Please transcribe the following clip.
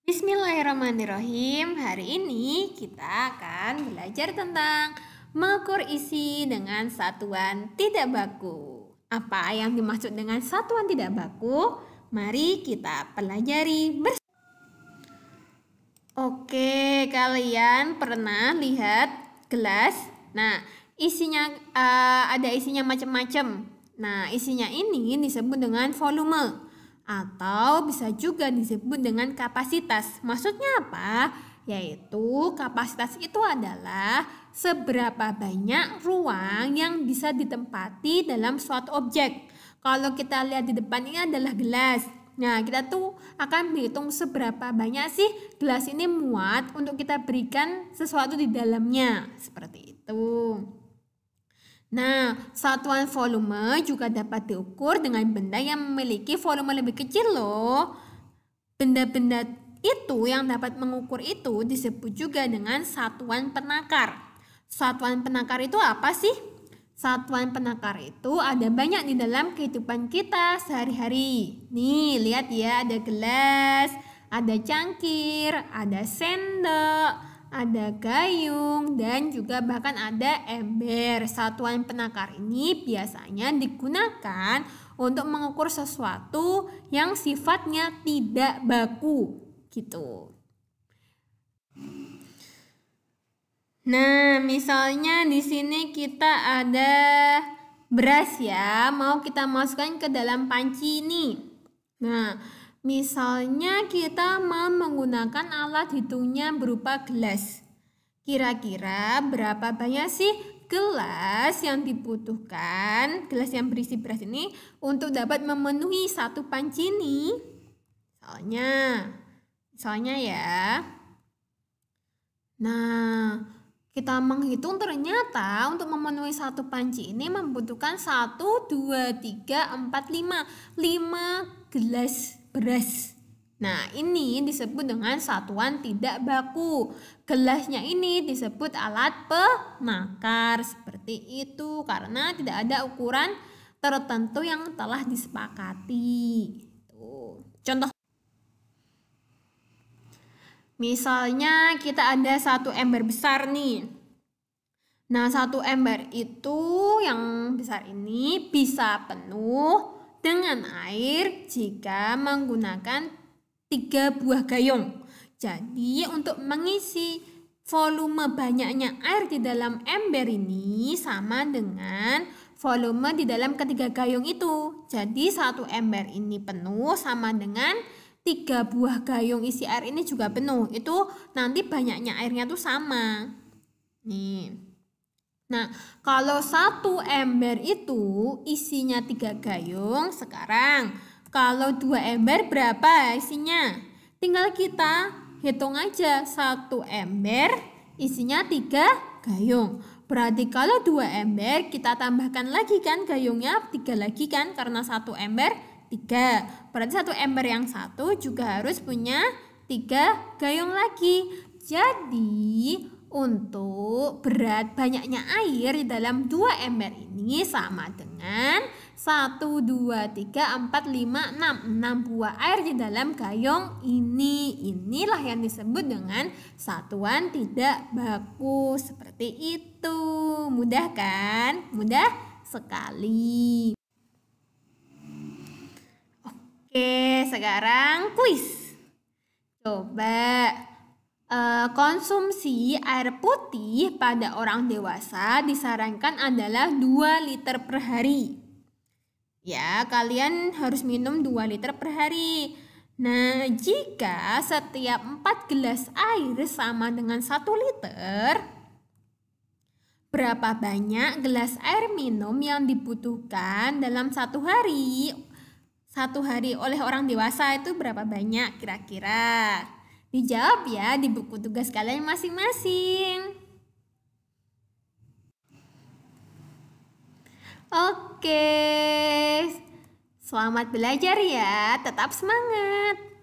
Bismillahirrahmanirrahim. Hari ini kita akan belajar tentang mengukur isi dengan satuan tidak baku. Apa yang dimaksud dengan satuan tidak baku? Mari kita pelajari bersama. Oke, kalian pernah lihat gelas? Nah, isinya ada isinya macam-macam. Nah, isinya ini disebut dengan volume. Atau bisa juga disebut dengan kapasitas. Maksudnya apa? Yaitu kapasitas itu adalah seberapa banyak ruang yang bisa ditempati dalam suatu objek. Kalau kita lihat di depan ini adalah gelas. Nah, kita tuh akan menghitung seberapa banyak sih gelas ini muat untuk kita berikan sesuatu di dalamnya. Seperti itu. Nah, satuan volume juga dapat diukur dengan benda yang memiliki volume lebih kecil loh. Benda-benda itu yang dapat mengukur itu disebut juga dengan satuan penakar. Satuan penakar itu apa sih? Satuan penakar itu ada banyak di dalam kehidupan kita sehari-hari. Nih, lihat ya, ada gelas, ada cangkir, ada sendok, ada gayung, dan juga bahkan ada ember. Satuan penakar ini biasanya digunakan untuk mengukur sesuatu yang sifatnya tidak baku gitu. Nah, misalnya di sini kita ada beras ya, mau kita masukkan ke dalam panci ini. Nah, misalnya kita mau menggunakan alat hitungnya berupa gelas. Kira-kira berapa banyak sih gelas yang dibutuhkan, gelas yang berisi beras ini untuk dapat memenuhi satu panci ini? Misalnya ya. Nah, kita menghitung ternyata untuk memenuhi satu panci ini membutuhkan 1, 2, 3, 4, 5 gelas beras. Nah, ini disebut dengan satuan tidak baku. Gelasnya ini disebut alat penakar. Seperti itu karena tidak ada ukuran tertentu yang telah disepakati. Tuh. Contoh. Misalnya kita ada satu ember besar nih. Nah, satu ember itu yang besar ini bisa penuh dengan air jika menggunakan 3 buah gayung. Jadi untuk mengisi volume banyaknya air di dalam ember ini sama dengan volume di dalam ketiga gayung itu. Jadi satu ember ini penuh sama dengan 3 buah gayung isi air ini juga penuh. Itu nanti banyaknya airnya tuh sama. Nih. Nah, kalau satu ember itu isinya 3 gayung, sekarang kalau 2 ember berapa isinya? Tinggal kita hitung aja, satu ember isinya 3 gayung. Berarti kalau 2 ember kita tambahkan lagi kan gayungnya 3 lagi kan, karena satu ember 3. Berarti satu ember yang satu juga harus punya 3 gayung lagi. Jadi untuk berat banyaknya air di dalam 2 ember ini sama dengan 1, 2, 3, 4, 5, 6 buah air di dalam gayung ini. Inilah yang disebut dengan satuan tidak baku. Seperti itu. Mudah kan? Mudah sekali. Oke, sekarang kuis. Coba konsumsi air putih pada orang dewasa disarankan adalah 2 liter per hari. Ya, kalian harus minum 2 liter per hari. Nah, jika setiap 4 gelas air sama dengan 1 liter, berapa banyak gelas air minum yang dibutuhkan dalam satu hari? Satu hari oleh orang dewasa itu berapa banyak kira-kira? Dijawab ya di buku tugas kalian masing-masing. Oke. Selamat belajar ya, tetap semangat.